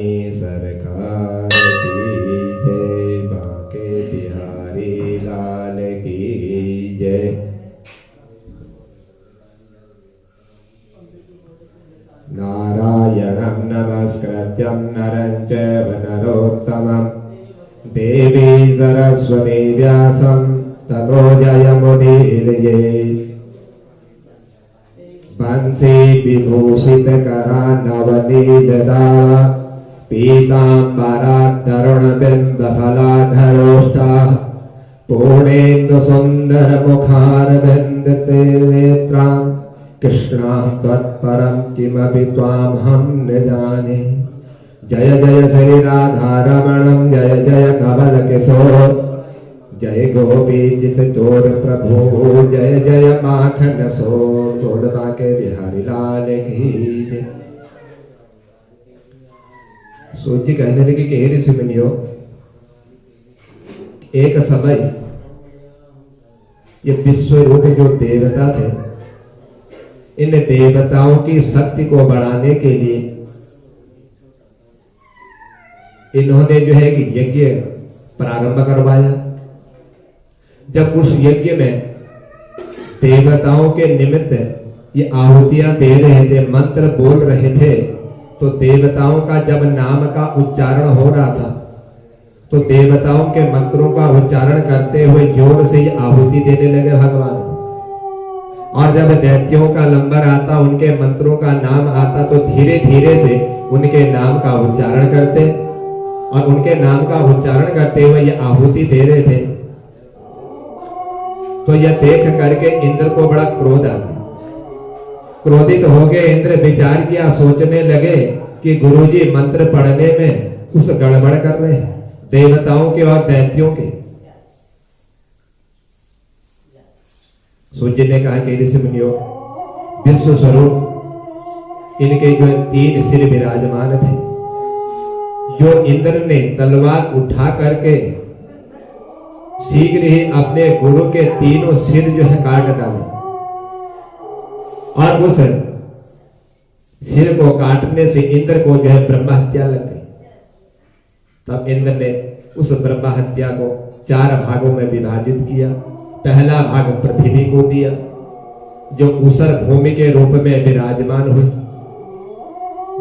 भवानी सरकार की जय। बांके बिहारी लाल की जय। नारायणं नमस्कृत्यं नरं चैव नरोत्तमं देवी सरस्वती व्यासं ततो जयमुदीरये। बंसी विभूषितकरा नवनीलदावा पीताम्बराद्धरुणबिम्बफलाधरोष्टाः पूर्णेन्दुसुन्दरमुखारविन्दनेत्रां कृष्णां त्वत्परं किमपि त्वामहं न जाने। जय जय श्री राधारमणं जय जय कमलकिशोर जय गोपीचित तोर प्रभु जय जय माखन सोर। तोड़ बांके बिहारी लाल की जय। सोची कहने लगी कि हे ऋषि मुनियो, एक समय ये विश्व रूप जो देवता थे, इन देवताओं की शक्ति को बढ़ाने के लिए इन्होंने जो है कि यज्ञ प्रारंभ करवाया। जब उस यज्ञ में देवताओं के निमित्त ये आहुतियां दे रहे थे, मंत्र बोल रहे थे, तो देवताओं का जब नाम का उच्चारण हो रहा था तो देवताओं के मंत्रों का उच्चारण करते हुए जोर से ये आहुति देने लगे भगवान। और जब दैत्यों का नंबर आता, उनके मंत्रों का नाम आता, तो धीरे धीरे से उनके नाम का उच्चारण करते और उनके नाम का उच्चारण करते हुए ये आहुति दे रहे थे। तो यह देख करके इंद्र को बड़ा क्रोध आ गया। क्रोधित हो गए इंद्र, विचार किया, सोचने लगे कि गुरुजी मंत्र पढ़ने में कुछ गड़बड़ कर रहे हैं, देवताओं के और दैत्यों के। सूर्य ने कहा कि ऋषि मुनियों, विश्व स्वरूप इनके जो 3 सिर विराजमान थे, जो इंद्र ने तलवार उठा करके शीघ्र ही अपने गुरु के 3 सिर जो है काट डाले, और उस सिर को काटने से इंद्र को जो है ब्रह्म हत्या लग गई। तब इंद्र ने उस ब्रह्म हत्या को 4 भागों में विभाजित किया। पहला भाग पृथ्वी को दिया, जो ऊसर भूमि के रूप में विराजमान हुई,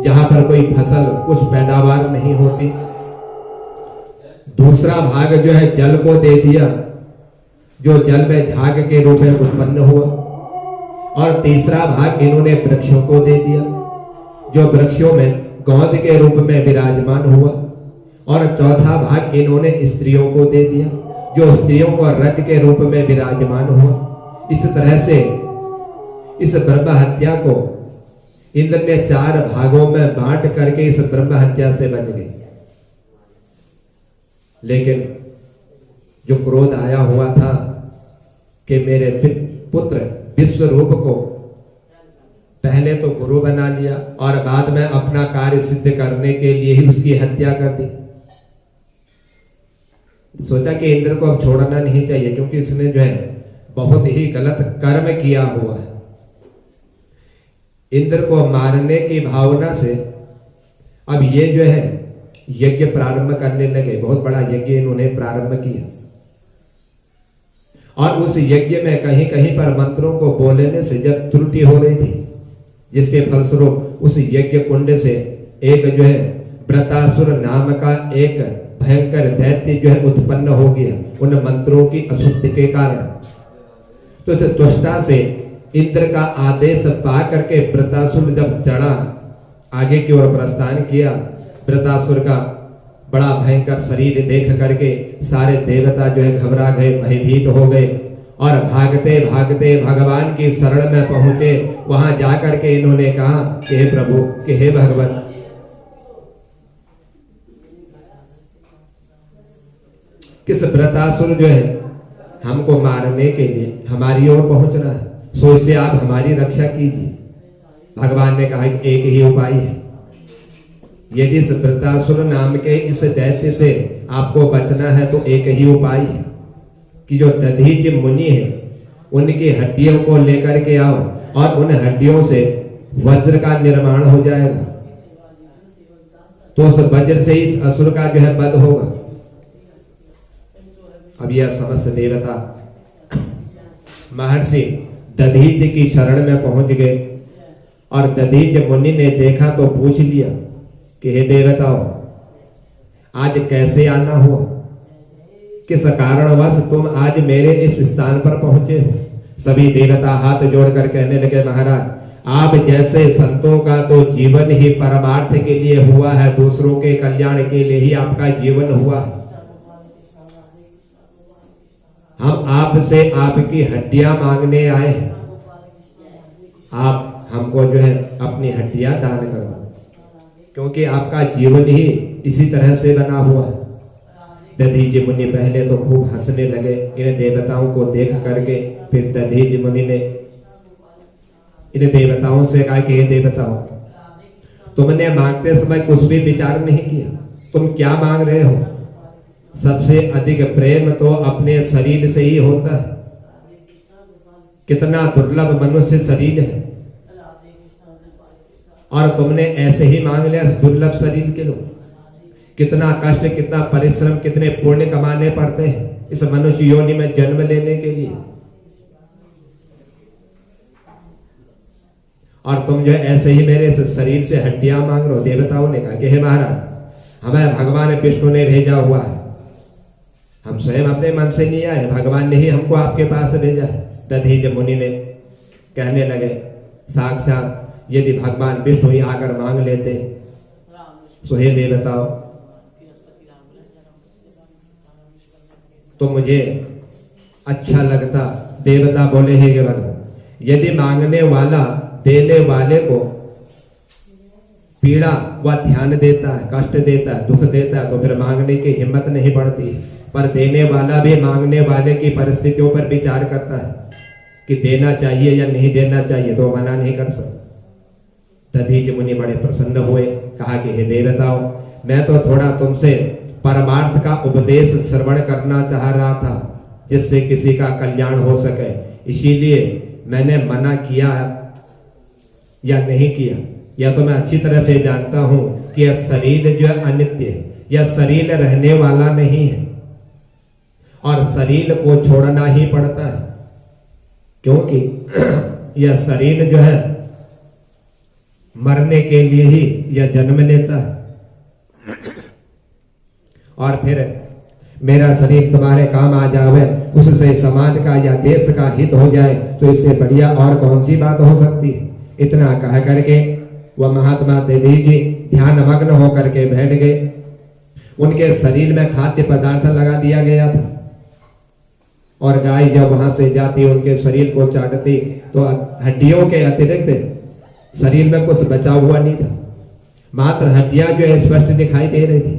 जहां पर कोई फसल कुछ पैदावार नहीं होती। दूसरा भाग जो है जल को दे दिया, जो जल में झाग के रूप में उत्पन्न हुआ। और तीसरा भाग इन्होंने वृक्षों को दे दिया, जो वृक्षों में गोंद के रूप में विराजमान हुआ। और चौथा भाग इन्होंने स्त्रियों को दे दिया, जो स्त्रियों को रज के रूप में विराजमान हुआ। इस तरह से इस ब्रह्म हत्या को इंद्र ने 4 भागों में बांट करके इस ब्रह्म हत्या से बच गई। लेकिन जो क्रोध आया हुआ था कि मेरे पुत्र विश्व रूप को पहले तो गुरु बना लिया और बाद में अपना कार्य सिद्ध करने के लिए ही उसकी हत्या कर दी। सोचा कि इंद्र को अब छोड़ना नहीं चाहिए, क्योंकि इसने जो है बहुत ही गलत कर्म किया हुआ है। इंद्र को मारने की भावना से अब ये जो है यज्ञ प्रारंभ करने लगे। बहुत बड़ा यज्ञ इन्होंने प्रारंभ किया, और उस यज्ञ में कहीं कहीं पर मंत्रों को बोलने से जब त्रुटि हो रही थी, जिसके फलस्वरूप उस यज्ञ कुंड से एक जो है व्रतासुर नाम का एक भयंकर दैत्य जो है उत्पन्न हो गया, उन मंत्रों की अशुद्धि के कारण। तो इस त्वष्टा से इंद्र का आदेश पा करके व्रतासुर जब चढ़ा, आगे की ओर प्रस्थान किया, व्रतासुर का बड़ा भयंकर शरीर देख करके सारे देवता जो है घबरा गए, भयभीत हो गए, और भागते भागते भगवान की शरण में पहुंचे। वहां जाकर के इन्होंने कहा कि हे प्रभु, कि हे भगवान, किस व्रतासुर जो है हमको मारने के लिए हमारी ओर पहुंच रहा है, सो इससे आप हमारी रक्षा कीजिए। भगवान ने कहा कि एक ही उपाय है, यदि इस व्रतासुर नाम के इस दैत्य से आपको बचना है तो एक ही उपाय है कि जो दधीच मुनि है उनकी हड्डियों को लेकर के आओ, और उन हड्डियों से वज्र का निर्माण हो जाएगा। तो उस वज्र से इस असुर का जो है वध होगा। अब यह समस्त देवता महर्षि दधीच की शरण में पहुंच गए और दधीच मुनि ने देखा तो पूछ लिया कि हे देवताओं, आज कैसे आना हुआ, किस कारणवश तुम आज मेरे इस स्थान पर पहुंचे हो। सभी देवता हाथ जोड़कर कहने लगे, महाराज आप जैसे संतों का तो जीवन ही परमार्थ के लिए हुआ है, दूसरों के कल्याण के लिए ही आपका जीवन हुआ है। हम आपसे आपकी हड्डियां मांगने आए हैं, आप हमको जो है अपनी हड्डियां दान कर दो, क्योंकि आपका जीवन ही इसी तरह से बना हुआ है। दधीच मुनि पहले तो खूब हंसने लगे इन देवताओं को देख करके। फिर दधीच मुनि ने इन देवताओं से कहा कि हे देवताओं, तुमने मांगते समय कुछ भी विचार नहीं किया, तुम क्या मांग रहे हो। सबसे अधिक प्रेम तो अपने शरीर से ही होता है। कितना दुर्लभ मनुष्य शरीर है और तुमने ऐसे ही मांग लिया दुर्लभ शरीर के लोग। कितना कष्ट, कितना परिश्रम, कितने पुण्य कमाने पड़ते हैं इस मनुष्य योनि में जन्म लेने के लिए, और तुम जो ऐसे ही मेरे इस शरीर से हड्डियां मांग रहे हो। देवताओं ने कहा कि हे महाराज, हमें भगवान विष्णु ने भेजा हुआ है, हम स्वयं अपने मन से नहीं आए, भगवान ने ही हमको आपके पास भेजा है। दधीच मुनि ने कहने लगे, साक्षात यदि भगवान विष्णु ही आकर मांग लेते तो हे देवताओ, तो मुझे अच्छा लगता। देवता बोले, हे भगवान, यदि मांगने वाला देने वाले को पीड़ा व ध्यान देता है, कष्ट देता है, दुख देता है, तो फिर मांगने की हिम्मत नहीं बढ़ती। पर देने वाला भी मांगने वाले की परिस्थितियों पर विचार करता है कि देना चाहिए या नहीं देना चाहिए, तो मना नहीं कर सकता। दधीच मुनि बड़े प्रसन्न हुए, कहा कि हे देवताओं, मैं तो थोड़ा तुमसे परमार्थ का उपदेश श्रवण करना चाह रहा था, जिससे किसी का कल्याण हो सके, इसीलिए मैंने मना किया या नहीं किया। या तो मैं अच्छी तरह से जानता हूं कि यह शरीर जो है अनित्य है, यह शरीर रहने वाला नहीं है और शरीर को छोड़ना ही पड़ता है, क्योंकि यह शरीर जो है मरने के लिए ही यह जन्म लेता है। और फिर मेरा शरीर तुम्हारे काम आ जावे, उससे समाज का या देश का हित हो जाए, तो इससे बढ़िया और कौन सी बात हो सकती है। इतना कह करके वह महात्मा दधीच ध्यान मग्न होकर के बैठ गए। उनके शरीर में खाद्य पदार्थ लगा दिया गया था और गाय जब वहां से जाती उनके शरीर को चाटती तो हड्डियों के अतिरिक्त शरीर में कुछ बचा हुआ नहीं था, मात्र हड्डियां जो है स्पष्ट दिखाई दे रही थी।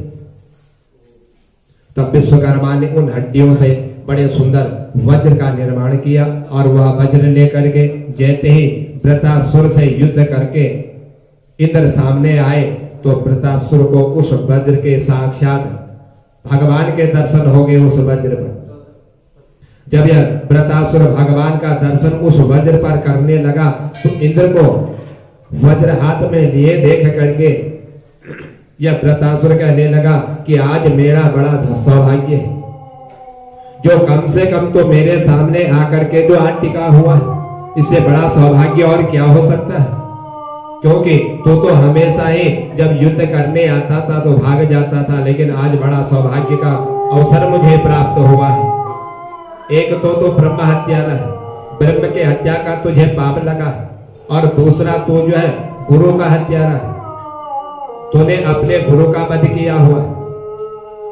तब विश्वकर्मा ने उन हड्डियों से बड़े सुंदर वज्र का निर्माण किया और वह वज्र लेकर के जैसे ही वृत्रासुर से युद्ध करके इंद्र सामने आए, तो वृत्रासुर को उस वज्र के साक्षात भगवान के दर्शन हो गए। उस वज्र पर जब यह वृत्रासुर भगवान का दर्शन उस वज्र पर करने लगा, तो इंद्र को वज्र हाथ में लिए देख करके यह वृत्रासुर कहने लगा कि आज मेरा बड़ा सौभाग्य है, जो कम से कम तो मेरे सामने आकर के जो आज टिका हुआ है, इससे बड़ा सौभाग्य और क्या हो सकता है। क्योंकि तो हमेशा ही जब युद्ध करने आता था तो भाग जाता था, लेकिन आज बड़ा सौभाग्य का अवसर मुझे प्राप्त हुआ है। एक तो ब्रह्म हत्यारा है, ब्रह्म के हत्या का तुझे पाप लगा, और दूसरा तो जो है गुरु का हत्यारा है, तूने अपने गुरु का वध किया हुआ,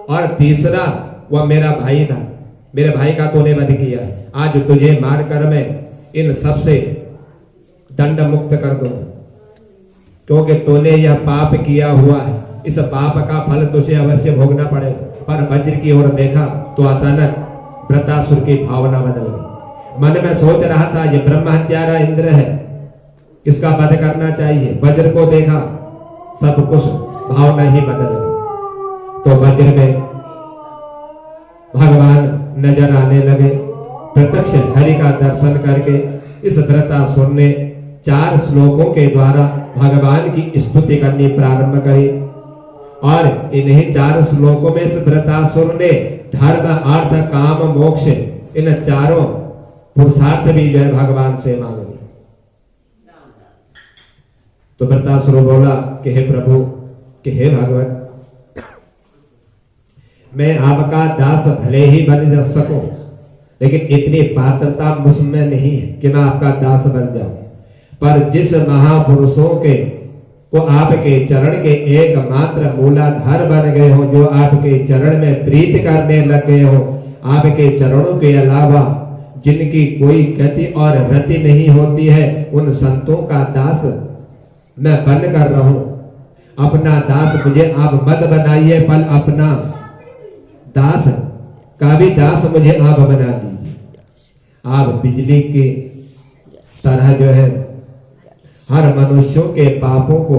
और तीसरा वह मेरा भाई था, मेरे भाई का तूने वध किया। आज तुझे मारकर मैं इन सब से दंड मुक्त कर दूंगा, क्योंकि तूने यह पाप किया हुआ है, इस पाप का फल तुझे अवश्य भोगना पड़ेगा। पर वज्र की ओर देखा तो अचानक वृत्रासुर की भावना बदल गई। मन में सोच रहा था ये ब्रह्म हत्यारा इंद्र है, इसका वध करना चाहिए। वज्र को देखा, सब कुछ भावना ही बदल गई। तो वज्र में भगवान नजर आने लगे। प्रत्यक्ष हरि का दर्शन करके इस वृत्रासुर ने 4 श्लोकों के द्वारा भगवान की स्तुति करनी प्रारंभ करी। और इन्हीं 4 श्लोकों में इस वृत्रासुर ने धर्म अर्थ काम मोक्ष इन चारों पुरुषार्थ भी जो है भगवान से मांग लिए। तो वृत्रासुर बोला कि हे प्रभु, कि हे भगवान, मैं आपका दास भले ही बन सकूं, लेकिन इतनी पात्रता मुझमें नहीं है कि मैं आपका दास बन जाऊं। पर जिस महापुरुषों के को आपके चरण के एकमात्र मूलाधार बन गए हो, जो आपके चरण में प्रीत करने लग गए हो, आपके चरणों के अलावा जिनकी कोई गति और रति नहीं होती है, उन संतों का दास मैं बन कर रहूं। अपना दास मुझे आप मत बनाइए, पर अपना दास का भी दास मुझे आप बना दीजिए। आप बिजली की तरह जो है हर मनुष्यों के पापों को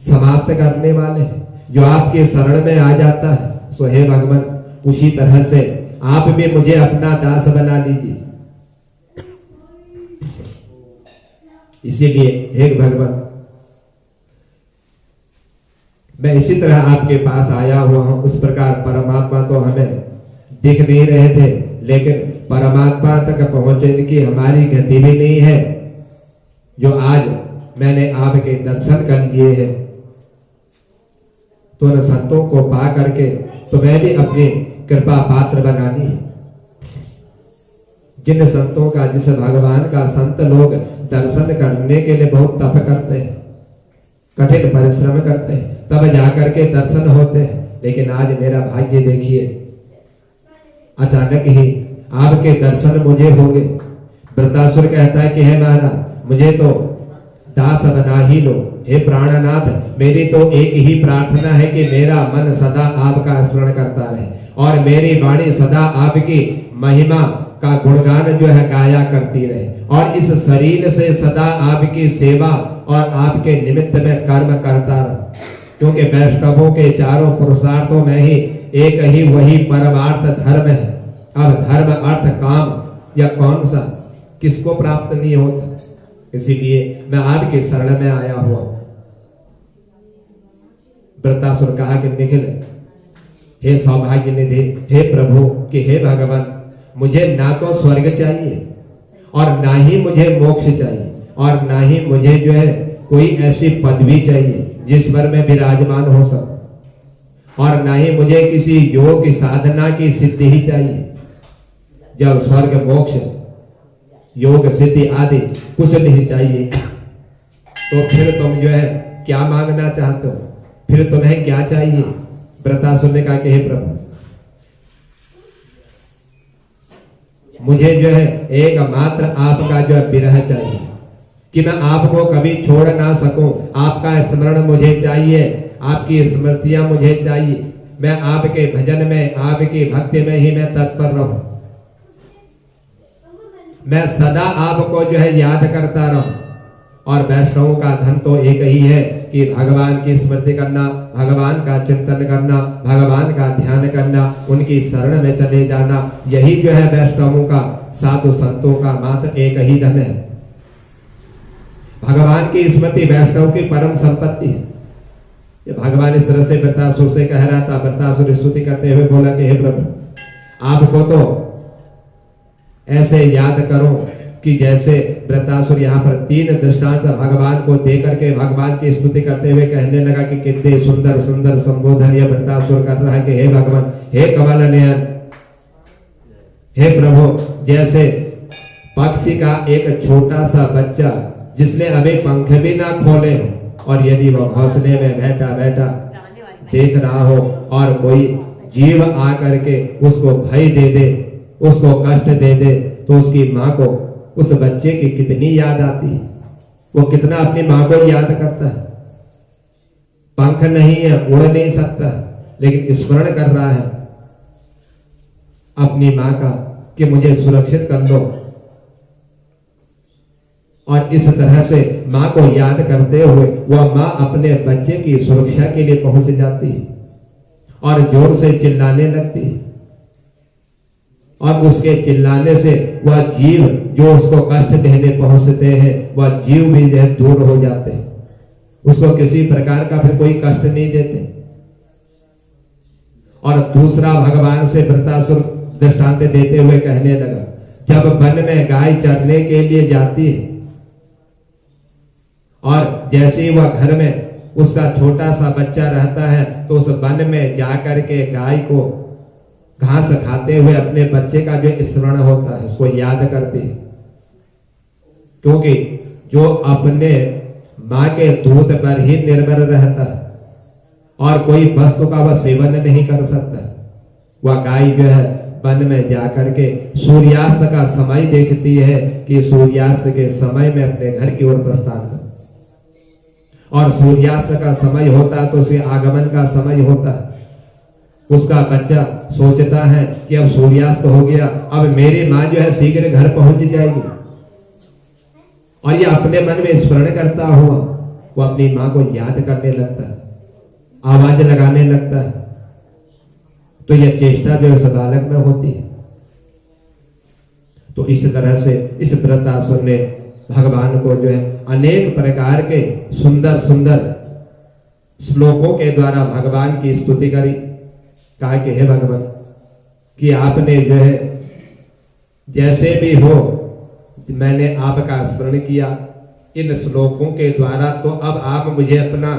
समाप्त करने वाले, जो आपके शरण में आ जाता है, सो हे भगवान, उसी तरह से आप भी मुझे अपना दास बना लीजिए। इसीलिए हे भगवान, मैं इसी तरह आपके पास आया हुआ हूं। उस प्रकार परमात्मा तो हमें दिख नहीं रहे थे, लेकिन परमात्मा तक पहुंचने की हमारी गति भी नहीं है। जो आज मैंने आपके दर्शन कर लिए हैं, तो उन संतों को पा करके तो मैं भी अपनी कृपा पात्र बनानी है। जिन संतों का, जिस भगवान का संत लोग दर्शन करने के लिए बहुत तप करते हैं, कठिन परिश्रम करते हैं, तब जाकर के दर्शन होते हैं। लेकिन आज मेरा भाग्य देखिए, अचानक ही आपके दर्शन मुझे हो गए। वृत्रासुर कहता है कि हे महाराज, मुझे तो दास बना ही लो। हे प्राणनाथ, मेरी तो एक ही प्रार्थना है कि मेरा मन सदा आपका स्मरण करता रहे और मेरी वाणी सदा आपकी महिमा का गुणगान जो है गाया करती रहे, और इस शरीर से सदा आपकी सेवा और आपके निमित्त में कर्म करता रहे। क्योंकि वैष्णवों के चारों पुरुषार्थों में ही एक ही वही परमार्थ धर्म है। अब धर्म अर्थ काम या कौन सा किसको प्राप्त नहीं होता। इसीलिए मैं आपके शरण में आया हुआ हूं। वृत्रासुर कहा कि निखिल, हे सौभाग्य निधि, हे प्रभु, कि हे भगवान, मुझे ना तो स्वर्ग चाहिए और ना ही मुझे मोक्ष चाहिए, और ना ही मुझे जो है कोई ऐसी पदवी चाहिए जिस पर मैं विराजमान हो सकूं, और ना ही मुझे किसी योग की साधना की सिद्धि ही चाहिए। जब स्वर्ग मोक्ष योग सिद्धि आदि कुछ नहीं चाहिए, तो फिर तुम जो है क्या मांगना चाहते हो, फिर तुम्हें क्या चाहिए। वृत्रासुर ने कहा कि हे प्रभु, मुझे जो है एकमात्र आपका जो है विरह चाहिए, कि मैं आपको कभी छोड़ ना सकूं। आपका स्मरण मुझे चाहिए, आपकी स्मृतियां मुझे चाहिए। मैं आपके भजन में, आपकी भक्ति में ही मैं तत्पर रहूं। मैं सदा आपको जो है याद करता रहूं। और वैष्णवों का धन तो एक ही है कि भगवान की स्मृति करना, भगवान का चिंतन करना, भगवान का ध्यान करना, उनकी शरण में चले जाना। यही जो है वैष्णवों का, साधु संतों का मात्र एक ही धन है। भगवान की स्मृति वैष्णव की परम संपत्ति है। ये भगवान इस तरह से वृत्रासुर से कह रहा था। वृत्रासुर स्तुति करते हुए बोला कि हे प्रभु, आपको तो ऐसे याद करो कि जैसे वृत्रासुर यहाँ पर 3 दृष्टांत भगवान को देकर के भगवान की स्तुति करते हुए कहने लगा कि कितने सुंदर सुंदर संबोधन यह वृत्रासुर कर रहा है कि हे भगवान, हे कमल नयन, हे प्रभु, जैसे पक्षी का एक छोटा सा बच्चा जिसने अभी पंख भी ना खोले हो, और यदि वह घोंसले में बैठा बैठा देख रहा हो और कोई जीव आकर के उसको भय दे दे, उसको कष्ट दे दे, तो उसकी माँ को उस बच्चे की कितनी याद आती है। वो कितना अपनी माँ को याद करता है। पंख नहीं है, उड़ नहीं सकता, लेकिन स्मरण कर रहा है अपनी माँ का कि मुझे सुरक्षित कर लो। और इस तरह से माँ को याद करते हुए वह माँ अपने बच्चे की सुरक्षा के लिए पहुंच जाती है और जोर से चिल्लाने लगती है, और उसके चिल्लाने से वह जीव जो उसको कष्ट देने पहुंचते हैं, वह जीव भी जो दूर हो जाते हैं। उसको किसी प्रकार का फिर कोई कष्ट नहीं देते। और दूसरा भगवान से वृत्रासुर दृष्टांत देते हुए कहने लगा, जब वन में गाय चरने के लिए जाती है और जैसे ही वह घर में उसका छोटा सा बच्चा रहता है तो उस वन में जाकर के गाय को घास खाते हुए अपने बच्चे का जो स्मरण होता है उसको याद करती है, क्योंकि जो अपने माँ के दूध पर ही निर्भर रहता है और कोई वस्तु का वह सेवन नहीं कर सकता, वह गाय जो है वन में जाकर के सूर्यास्त का समय देखती है कि सूर्यास्त के समय में अपने घर की ओर प्रस्थान कर, और सूर्यास्त का समय होता तो उसे आगमन का समय होता है। उसका बच्चा सोचता है कि अब सूर्यास्त हो गया, अब मेरी माँ जो है शीघ्र घर पहुंच जाएगी, और ये अपने मन में स्मरण करता हुआ वो अपनी माँ को याद करने लगता है, आवाज लगाने लगता है। तो यह चेष्टा जो इस बालक में होती है। तो इस तरह से इस वृत्रासुर ने भगवान को जो है अनेक प्रकार के सुंदर सुंदर श्लोकों के द्वारा भगवान की स्तुति करी। कहा कि हे भगवान, कि आपने जो है जैसे भी हो मैंने आपका स्मरण किया इन श्लोकों के द्वारा, तो अब आप मुझे अपना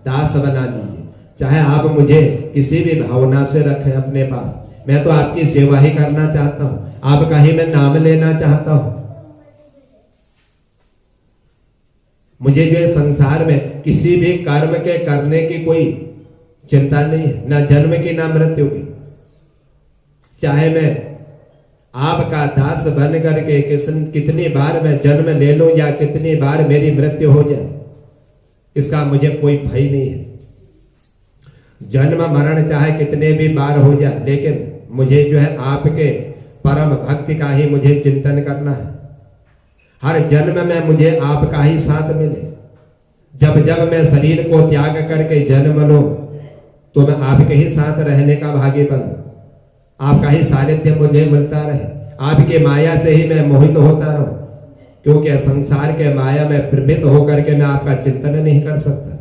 दास बना लीजिए, चाहे आप मुझे किसी भी भावना से रखें अपने पास, मैं तो आपकी सेवा ही करना चाहता हूं, आपका ही मैं नाम लेना चाहता हूं। मुझे जो है संसार में किसी भी कर्म के करने की कोई चिंता नहीं है, ना जन्म की ना मृत्यु की। चाहे मैं आपका दास बन करके कितनी बार मैं जन्म ले लूं या कितनी बार मेरी मृत्यु हो जाए, इसका मुझे कोई भय नहीं है। जन्म मरण चाहे कितने भी बार हो जाए, लेकिन मुझे जो है आपके परम भक्ति का ही मुझे चिंतन करना है। हर जन्म में मुझे आपका ही साथ मिले। जब जब मैं शरीर को त्याग करके जन्म लूं तो मैं आपके ही साथ रहने का भागी बनूं, आपका ही सानिध्य मुझे मिलता रहे, आपके माया से ही मैं मोहित होता रहूं, क्योंकि संसार के माया में प्रवृत्त होकर के मैं आपका चिंतन नहीं कर सकता,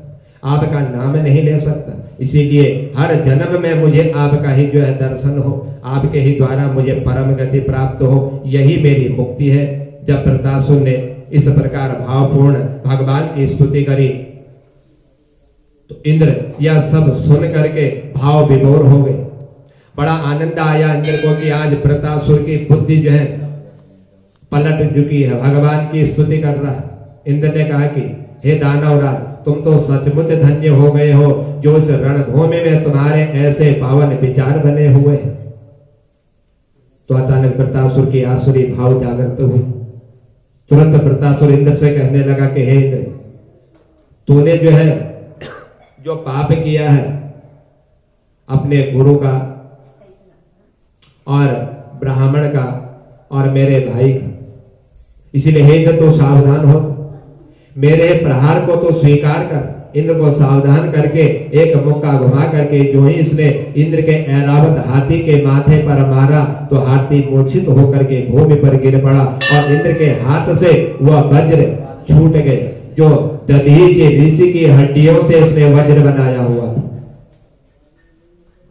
आपका नाम नहीं ले सकता। इसीलिए हर जन्म में मुझे आपका ही जो है दर्शन हो, आपके ही द्वारा मुझे परम गति प्राप्त हो, यही मेरी मुक्ति है। जब वृत्रासुर ने इस प्रकार भावपूर्ण भगवान की स्तुति करी तो इंद्र यह सब सुन करके भाव विभोर हो गए। बड़ा आनंद आया इंद्र को कि आज वृत्रासुर की बुद्धि जो है पलट चुकी है, भगवान की स्तुति कर रहा है। इंद्र ने कहा कि हे दानवराज, तुम तो सचमुच धन्य हो गए हो जो इस रणभूमि में तुम्हारे ऐसे पावन विचार बने हुए हैं। तो अचानक वृत्रासुर की आसुरी भाव जागृत हुई। तुरंत वृत्रासुर इंद्र से कहने लगा कि हे इंद्र, तूने जो है जो पाप किया है अपने गुरु का और ब्राह्मण का और मेरे भाई का, इसीलिए हे इंद्र तो सावधान हो, मेरे प्रहार को तो स्वीकार कर। इंद्र को सावधान करके एक मुक्का घुमा करके जो ही इसने इंद्र के ऐरावत हाथी के माथे पर मारा तो हाथी मूर्छित होकर के भूमि पर गिर पड़ा और इंद्र के हाथ से वह वज्र छूट गए जो दधीच ऋषि की हड्डियों से इसने वज्र बनाया हुआ था।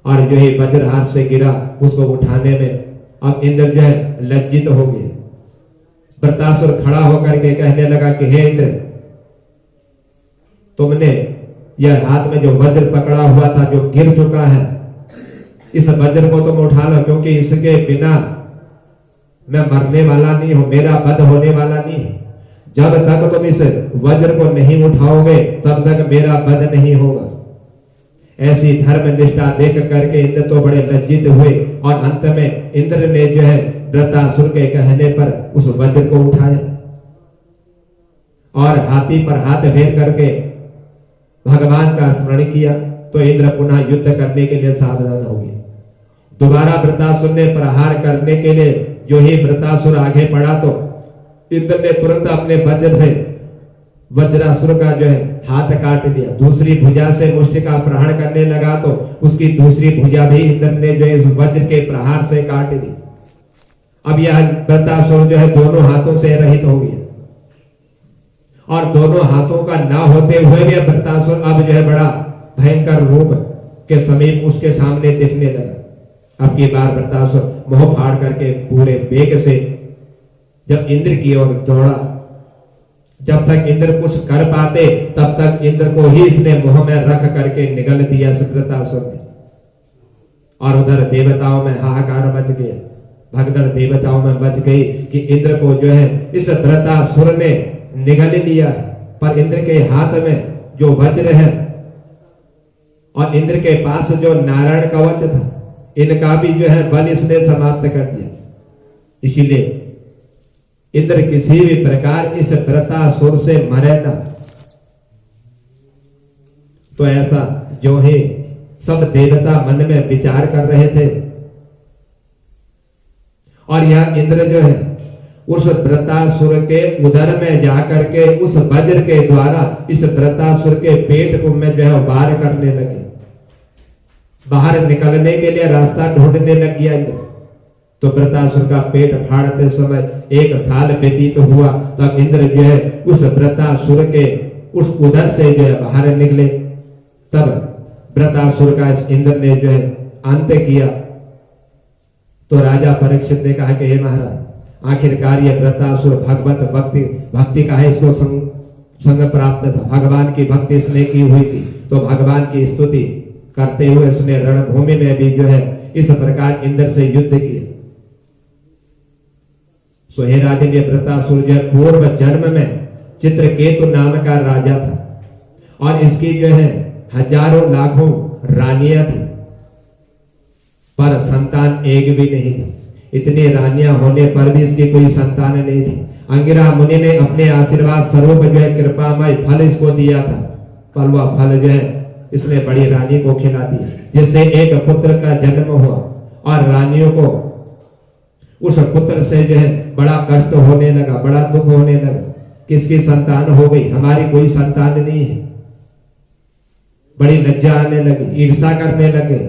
और जो ही वज्र हाथ से गिरा उसको उठाने में अब इंद्र जो है लज्जित हो गए। वृत्रासुर खड़ा होकर के कहने लगा कि हे इंद्र, तुमने यह हाथ में जो वज्र पकड़ा हुआ था जो गिर चुका है, इस वज्र को तुम उठा लो, क्योंकि इसके बिना मैं मरने वाला नहीं हूं, मेरा वध होने वाला नहीं है। जब तक तुम इस वज्र को नहीं उठाओगे तब तक मेरा वध नहीं होगा। ऐसी धर्म निष्ठा देख करके इंद्र तो बड़े लज्जित हुए और अंत में इंद्र ने जो है वृत्रासुर के कहने पर उस वज्र को उठाया और हाथी पर हाथ फेर करके भगवान का स्मरण किया। तो इंद्र पुनः युद्ध करने के लिए सावधान हो गए। दोबारा वृत्रासुर ने प्रहार करने के लिए जो ही वृत्रासुर आगे बढ़ा तो इंद्र ने तुरंत अपने वज्र से वज्रासुर का जो है हाथ काट लिया। दूसरी भुजा से मुष्टि का प्रहार करने लगा तो उसकी दूसरी भुजा भी इंद्र ने जो है इस वज्र के प्रहार से काट दी। अब यह वृत्रासुर जो है दोनों हाथों से रहित हो गया और दोनों हाथों का ना होते हुए भी वृत्रासुर अब जो है बड़ा भयंकर रूप के समीप उसके सामने दिखने लगा। अब की बार वृत्रासुर मुंह फाड़ करके पूरे वेग से जब इंद्र की ओर दौड़ा, जब तक इंद्र कुछ कर पाते तब तक इंद्र को ही इसने मुंह में रख करके निगल दिया वृत्रासुर ने। और उधर देवताओं में हाहाकार मच गया, भगदड़ देवताओं में मच गई कि इंद्र को जो है इस वृत्रासुर ने निगल लिया। पर इंद्र के हाथ में जो वज्र है और इंद्र के पास जो नारायण कवच था, इनका भी जो है बल इसने समाप्त कर दिया। इसीलिए इंद्र किसी भी प्रकार इस वृत्रासुर से मरे ना। तो ऐसा जो है सब देवता मन में विचार कर रहे थे। और यह इंद्र जो है उस वृत्रासुर के उदर में जाकर के उस वज्र के द्वारा इस वृत्रासुर के पेट को में जो है वार करने लगे। बाहर निकलने के लिए रास्ता ढूंढने लग गया इंद्र। तो वृत्रासुर का पेट फाड़ते समय 1 साल व्यतीत हुआ। तब इंद्र जो है उस वृत्रासुर के उस उदर से जो है बाहर निकले। तब वृत्रासुर का इस इंद्र ने जो है अंत किया। तो राजा परीक्षित ने कहा कि हे महाराज, आखिरकार ये वृत्रासुर भगवत भक्ति का है, इसको संग प्राप्त था, भगवान की भक्ति इसने की हुई थी। तो भगवान की स्तुति करते हुए इसने रणभूमि में भी जो है इस प्रकार इंद्र से युद्ध किया। सो हे राजन, ये वृत्रासुर जो है पूर्व जन्म में चित्रकेतु नाम का राजा था और इसकी जो है हजारों लाखों रानियां थी, पर संतान एक भी नहीं थी। इतनी रानियां होने पर भी इसकी कोई संतान नहीं थी। अंगिरा मुनि ने अपने आशीर्वाद स्वरूप जो है कृपामय फल इसको दिया था, पर वह फल जो है इसने बड़ी रानी को खिला दिया, जिससे एक पुत्र का जन्म हुआ। और रानियों को उस पुत्र से जो है बड़ा कष्ट होने लगा, बड़ा दुख होने लगा। किसकी संतान हो गई, हमारी कोई संतान नहीं है। बड़ी लज्जा आने लगी, ईर्षा करने लगे।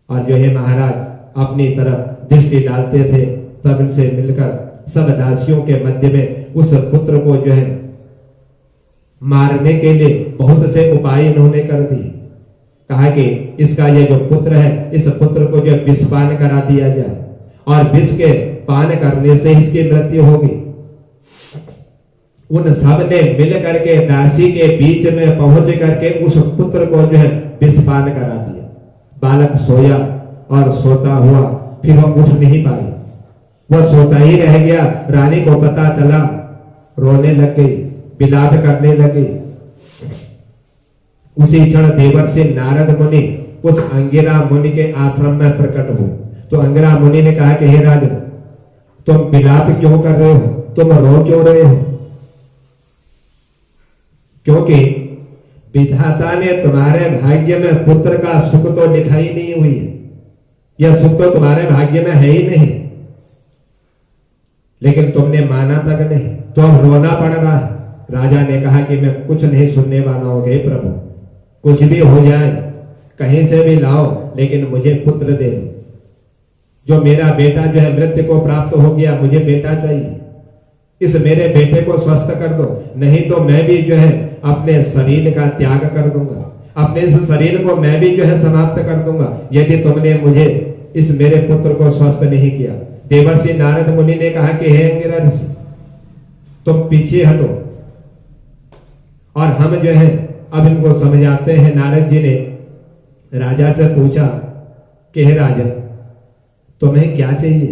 और जो है महाराज अपनी तरफ दृष्टि डालते थे, तब इनसे मिलकर सब दासियों के मध्य में उस पुत्र को जो है मारने के लिए बहुत से उपाय इन्होंने कर दिए। कहा कि इसका ये जो पुत्र है, इस पुत्र को जो विषपान करा दिया जाए और विष के पान करने से इसकी मृत्यु होगी। उन सब ने मिल करके दासी के बीच में पहुंच करके उस पुत्र को जो है विषपान करा दिया। बालक सोया और सोता हुआ फिर वह उठ नहीं पाई, वह सोता ही रह गया। रानी को पता चला, रोने लग गई, विलाप करने लगी। उसी क्षण देवर्षि नारद मुनि उस अंगिरा मुनि के आश्रम में प्रकट हुए। तो अंगिरा मुनि ने कहा कि हे राजन, तुम विलाप क्यों कर रहे हो, तुम रो क्यों रहे हो? क्योंकि विधाता ने तुम्हारे भाग्य में पुत्र का सुख तो दिखाई नहीं हुई है, यह सुख तो तुम्हारे भाग्य में है ही नहीं, लेकिन तुमने माना तक नहीं, तो अब रोना पड़ रहा है। राजा ने कहा कि मैं कुछ नहीं सुनने वाला हूं, हे प्रभु, कुछ भी हो जाए, कहीं से भी लाओ, लेकिन मुझे पुत्र दे दो। जो मेरा बेटा जो है मृत्यु को प्राप्त हो गया, मुझे बेटा चाहिए। इस मेरे बेटे को स्वस्थ कर दो, नहीं तो मैं भी जो है अपने शरीर का त्याग कर दूंगा, अपने इस शरीर को मैं भी जो है समाप्त कर दूंगा, यदि तुमने मुझे इस मेरे पुत्र को स्वस्थ नहीं किया। देवर्षि नारद मुनि ने कहा कि हे अंगिरा ऋषि, तुम पीछे हटो और हम जो है अब इनको समझाते हैं। नारद जी ने राजा से पूछा कि हे राजन, तुम्हें क्या चाहिए,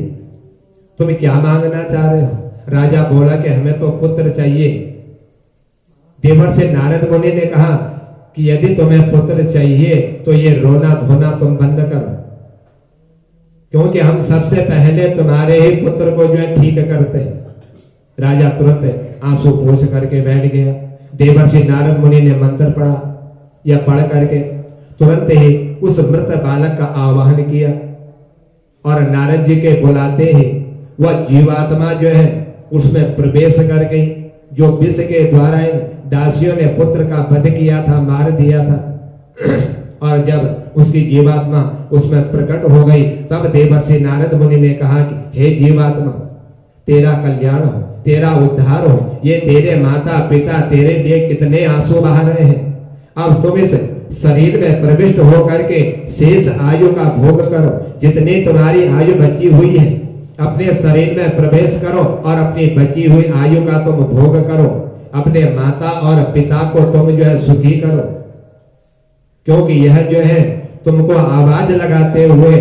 तुम क्या मांगना चाह रहे हो? राजा बोला कि हमें तो पुत्र चाहिए। देवर्षि नारद मुनि ने कहा कि यदि तुम्हें पुत्र चाहिए तो ये रोना धोना तुम बंद करो, क्योंकि हम सबसे पहले तुम्हारे ही पुत्र को जो है ठीक करते हैं। राजा तुरंत आंसू पोंछ करके बैठ गया। देवर्षि नारद मुनि ने मंत्र पढ़ा, या पढ़ करके तुरंत ही उस मृत बालक का आवाहन किया और नारद जी के बुलाते ही वह जीवात्मा जो है उसमें प्रवेश कर गई, जो विष के द्वारा इन दासियों ने पुत्र का वध किया था, मार दिया था। और जब उसकी जीवात्मा उसमें प्रकट हो गई, तब देवर्षि नारद मुनि ने कहा कि हे जीवात्मा, तेरा कल्याण हो, तेरा उद्धार हो। ये तेरे माता पिता तेरे लिए कितने आंसू बहा रहे हैं, अब तुम इस शरीर में प्रविष्ट होकर के शेष आयु का भोग करो। जितनी तुम्हारी आयु बची हुई है अपने शरीर में प्रवेश करो और अपनी बची हुई आयु का तुम भोग करो। अपने माता और पिता को तुम जो है सुखी करो, क्योंकि यह जो है तुमको आवाज लगाते हुए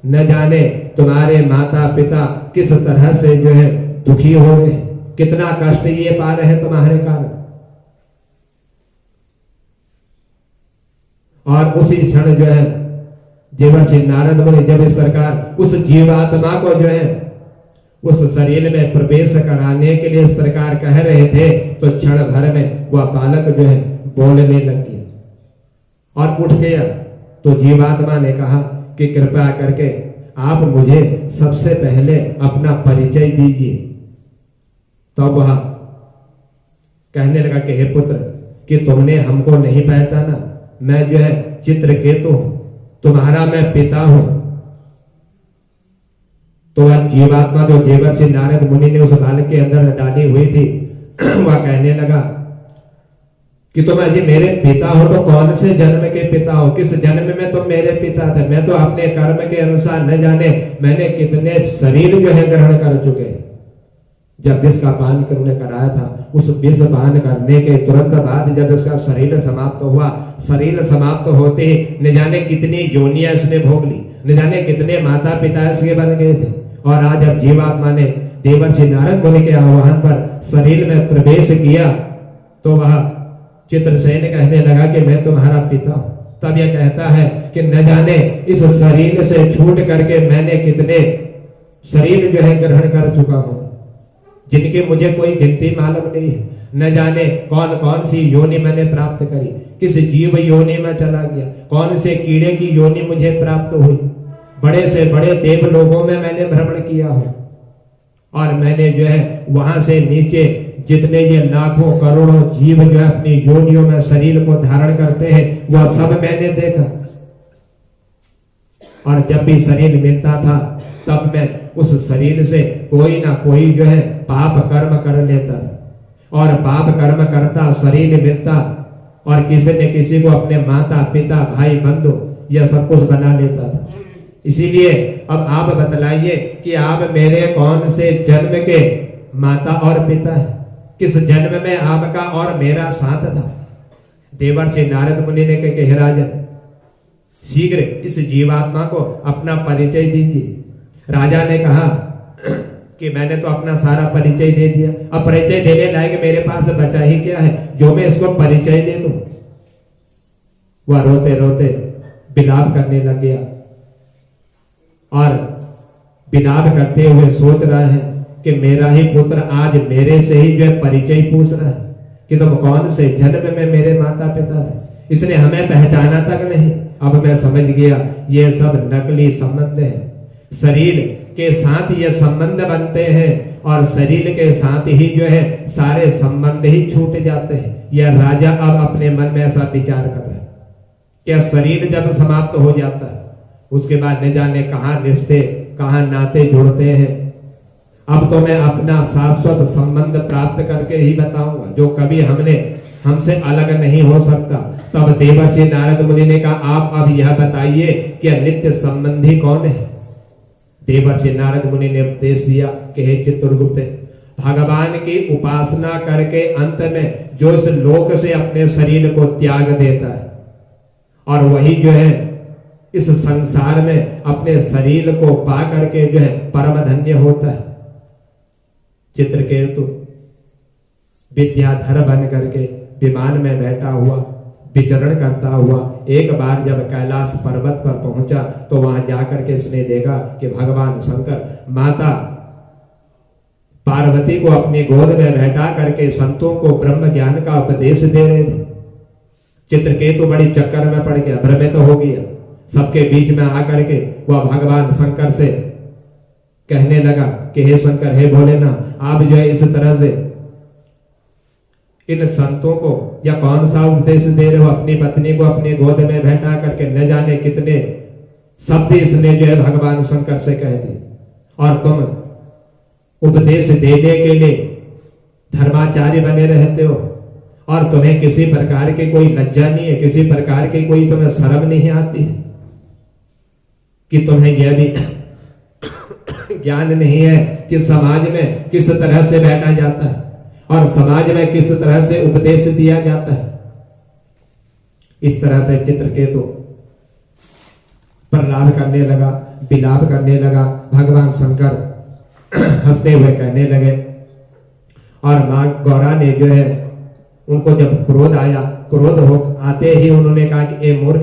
न जाने तुम्हारे माता पिता किस तरह से जो है दुखी हो रहे, कितना कष्ट ये पा रहे हैं तुम्हारे कारण। और उसी क्षण जो है देवर्षि नारद मुनि जब इस प्रकार उस जीवात्मा को जो है उस शरीर में प्रवेश कराने के लिए इस प्रकार कह रहे थे, तो क्षण भर में वह बालक जो है बोलने लग गया और उठ गया। तो जीवात्मा ने कहा कि कृपया करके आप मुझे सबसे पहले अपना परिचय दीजिए। तब वह कहने लगा कि हे पुत्र, कि तुमने हमको नहीं पहचाना, मैं जो है चित्रकेतु हूं, तुम्हारा मैं पिता हूं। तो वह जीवात्मा जो देवर्षि नारद मुनि ने उस बालक के अंदर डाली हुई थी वह कहने लगा कि तुम यदि मेरे पिता हो तो कौन से जन्म के पिता हो, किस जन्म में तुम मेरे पिता थे। मैं तो अपने कर्म के अनुसार न जाने मैंने कितने शरीर जो है ग्रहण कर चुके। जब विष का पान उन्होंने कराया था, उस विष पान करने के तुरंत बाद जब इसका शरीर समाप्त हुआ, शरीर समाप्त होते ही न जाने कितनी योनियां इसने भोग ली, न जाने कितने माता पिता इसके बन गए थे। और आज जब जीवात्मा ने देवर्षि नारद मुनि के आह्वान पर शरीर में प्रवेश किया तो वह चित्रसेन कहने लगा कि मैं तुम्हारा पिता हूं। तब यह कहता है कि न जाने इस शरीर से छूट करके मैंने कितने शरीर जो है ग्रहण कर चुका हूं, जिनकी मुझे कोई गिनती मालूम नहीं है। न जाने कौन कौन सी योनि मैंने प्राप्त करी, किस जीव योनि में चला गया, कौन से कीड़े की योनि मुझे प्राप्त हुई। बड़े से बड़े देव लोगों में मैंने भ्रमण किया हूं और मैंने जो है वहां से नीचे जितने ये लाखों करोड़ों जीव जो है अपनी योनियों में शरीर को धारण करते हैं वह सब मैंने देखा। और जब भी शरीर मिलता था तब मैं उस शरीर से कोई ना कोई जो है पाप कर्म कर लेता और पाप कर्म करता शरीर मिलता और किसी न किसी को अपने माता पिता भाई बंधु यह सब कुछ बना लेता था। इसीलिए अब आप बतलाइए कि आप मेरे कौन से जन्म के माता और पिता है, किस जन्म में आपका और मेरा साथ था। देवर्षि नारद मुनि ने कहा कि राजन शीघ्र इस जीवात्मा को अपना परिचय दीजिए। राजा ने कहा कि मैंने तो अपना सारा परिचय दे दिया, अब परिचय देने लायक मेरे पास बचा ही क्या है जो मैं इसको परिचय दे दूं। वह रोते रोते विलाप करने लग गया और विलाप करते हुए सोच रहा है कि मेरा ही पुत्र आज मेरे से ही जो है परिचय पूछ रहा है कि तुम कौन से जन्म में मेरे माता पिता थे। इसने हमें पहचाना तक नहीं। अब मैं समझ गया ये सब नकली संबंध है, शरीर के साथ ये संबंध बनते हैं और शरीर के साथ ही जो है सारे संबंध ही छूट जाते हैं। यह राजा अब अपने मन में ऐसा विचार कर रहा है क्या शरीर जब समाप्त हो जाता है उसके बाद न जाने कहां रिश्ते कहां नाते जुड़ते हैं। अब तो मैं अपना शाश्वत संबंध प्राप्त करके ही बताऊंगा जो कभी हमसे अलग नहीं हो सकता। तब देवर्षि नारद मुनि ने कहा आप अब यह बताइए कि नित्य संबंधी कौन है। देवर्षि नारद मुनि ने उपदेश दिया कि हे चित्रगुप्त, भगवान की उपासना करके अंत में जो इस लोक से अपने शरीर को त्याग देता है और वही जो है इस संसार में अपने शरीर को पा करके जो है परम धन्य होता है। चित्रकेतु विद्याधर बन करके विमान में बैठा हुआ विचरण करता हुआ एक बार जब कैलाश पर्वत पर पहुंचा तो वहां जाकर के इसने देखा कि भगवान शंकर माता पार्वती को अपनी गोद में बैठा करके संतों को ब्रह्म ज्ञान का उपदेश दे रहे थे। चित्रकेतु बड़ी चक्कर में पड़ गया, भ्रमित हो गया। सबके बीच में आकर के वह भगवान शंकर से कहने लगा कि हे शंकर, हे भोलेनाथ, आप जो है इस तरह से इन संतों को या कौन सा उपदेश दे रहे हो। अपनी पत्नी को अपनी गोद में बैठा करके न जाने कितने शब्द इसने जो है भगवान शंकर से कह दिए और तुम उपदेश देने के लिए धर्माचार्य बने रहते हो और तुम्हें किसी प्रकार की कोई लज्जा नहीं है, किसी प्रकार की कोई तुम्हें शर्म नहीं आती है कि तुम्हें यह भी ज्ञान नहीं है कि समाज में किस तरह से बैठा जाता है और समाज में किस तरह से उपदेश दिया जाता है। इस तरह से चित्रकेतु प्रलाप करने लगा, विलाप करने लगा। भगवान शंकर हंसते हुए कहने लगे और मां गौरा ने जो है उनको जब क्रोध आया, क्रोध हो आते ही उन्होंने कहा कि ए मूर्ख,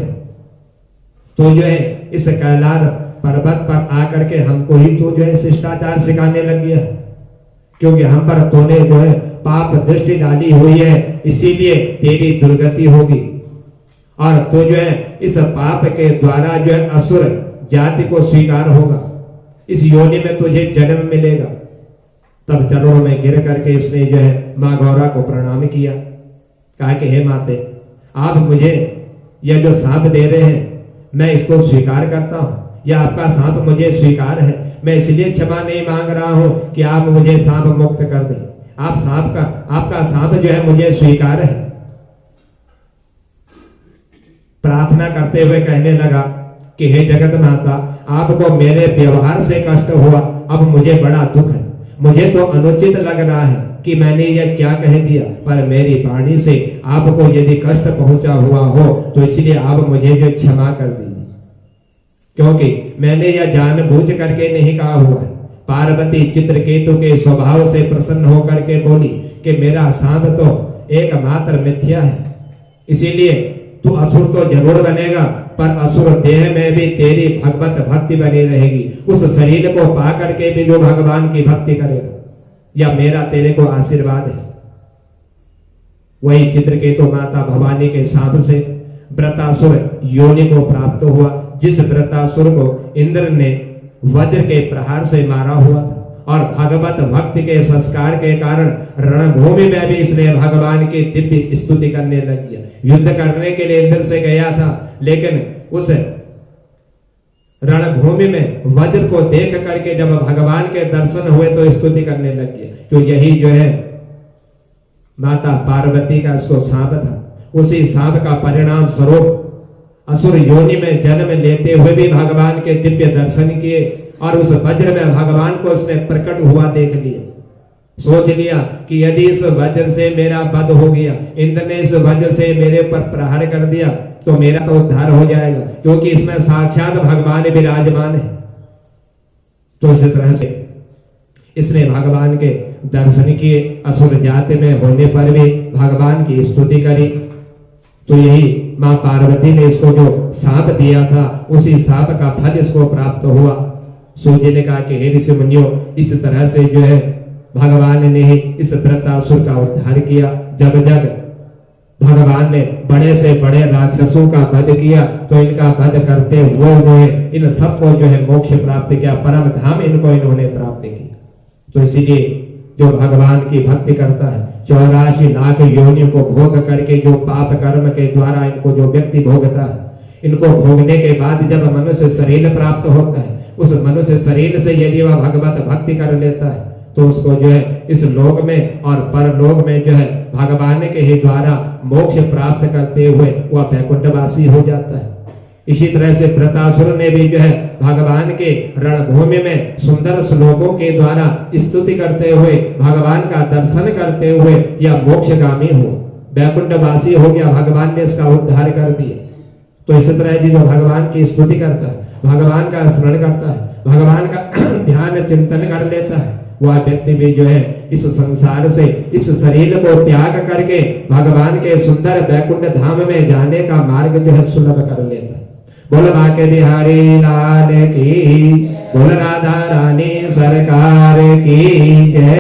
तो जो है इस कैलाश पर्वत पर आकर के हमको ही तो जो है शिष्टाचार सिखाने लग गया, क्योंकि हम पर तूने जो है पाप दृष्टि डाली हुई है, इसीलिए तेरी दुर्गति होगी और तो जो है इस पाप के द्वारा जो है असुर जाति को स्वीकार होगा, इस योनि में तुझे जन्म मिलेगा। तब चरणों में गिर करके इसने जो है मां गौरा को प्रणाम किया, कहा कि हे माते, आप मुझे यह जो सांप दे रहे हैं मैं इसको स्वीकार करता हूं, या आपका सांप मुझे स्वीकार है, मैं इसलिए क्षमा नहीं मांग रहा हूं कि आप मुझे सांप मुक्त कर दें। आपका सांप जो है मुझे स्वीकार है। प्रार्थना करते हुए कहने लगा कि हे जगत माता, आपको मेरे व्यवहार से कष्ट हुआ, अब मुझे बड़ा दुख है। मुझे तो अनुचित लग रहा है कि मैंने यह क्या कह दिया, पर मेरी वाणी से आपको यदि कष्ट पहुंचा हुआ हो तो इसलिए आप मुझे जो क्षमा कर दीजिए, क्योंकि मैंने यह जानबूझ करके नहीं कहा हुआ है। पार्वती चित्रकेतु के स्वभाव से प्रसन्न होकर के बोली कि मेरा सांप तो एकमात्र मिथ्या है, इसीलिए तू असुर तो जरूर बनेगा, पर असुर देह में भी तेरी भगवत भक्ति बनी रहेगी। उस शरीर को पा करके भी जो भगवान की भक्ति करेगा, या मेरा तेरे को आशीर्वाद है। वही चित्रकेतु माता भवानी के शाप से व्रतासुर योनि को प्राप्त हुआ, जिस व्रतासुर को इंद्र ने वज्र के प्रहार से मारा हुआ था, और भगवत भक्ति के संस्कार के कारण रणभूमि में भी इसने भगवान की दिव्य स्तुति करने लग गया। युद्ध करने के लिए इंद्र से गया था, लेकिन उस रणभूमि में वज्र को देख करके जब भगवान के दर्शन हुए तो स्तुति करने लग गया। तो यही जो है माता पार्वती का इसको सांप था, उसी सांप का परिणाम स्वरूप असुर योनि में जन्म लेते हुए भी भगवान के दिव्य दर्शन किए, और उस वज्र में भगवान को उसने प्रकट हुआ देख लिया। सोच लिया कि यदि इस वज्र से मेरा वध हो गया, इंद्र ने इस वज्र से मेरे पर प्रहार कर दिया, तो मेरा तो उद्धार हो जाएगा, क्योंकि इसमें साक्षात भगवान विराजमान है। तो इस तरह से इसने भगवान के दर्शन किए, असुर जाति में होने पर भी भगवान की स्तुति करी। तो यही मां पार्वती ने इसको जो सांप दिया था, उसी सांप का फल इसको प्राप्त हुआ। सूर्य ने कहा कि हे ऋषि मुनियों, इस तरह से जो है भगवान ने ही इस व्रतासुर का उद्धार किया। जब भगवान ने बड़े से बड़े राक्षसों का वध किया, तो इनका वध करते हुए उन्होंने इन सबको जो है मोक्ष प्राप्त किया, परम धाम इनको इन्होंने प्राप्त किया। तो इसीलिए जो भगवान की भक्ति करता है, 84 लाख योनियों को भोग करके जो पाप कर्म के द्वारा इनको जो व्यक्ति भोगता है, इनको भोगने के बाद जब मनुष्य शरीर प्राप्त होता है, उस मनुष्य शरीर से यदि वह भगवत भक्ति कर लेता है, तो उसको जो है इस लोक में और परलोक में जो है भगवान के ही द्वारा मोक्ष प्राप्त करते हुए वह वैकुंठवासी हो जाता है। इसी तरह से व्रतासुर ने भी जो है भगवान के रणभूमि में सुंदर श्लोकों के द्वारा स्तुति करते हुए, भगवान का दर्शन करते हुए यह मोक्षगामी हो, वैकुंठवासी हो गया। भगवान ने इसका उद्धार कर दिया। तो इस तरह जी जो भगवान की स्तुति करता है, भगवान का स्मरण करता है, भगवान का ध्यान चिंतन कर लेता है, वह व्यक्ति भी जो है इस संसार से इस शरीर को त्याग करके भगवान के सुंदर वैकुंठ धाम में जाने का मार्ग जो है सुलभ कर लेता है। बोल बाके बिहारी लाल की, बोल राधा रानी सरकार की जय।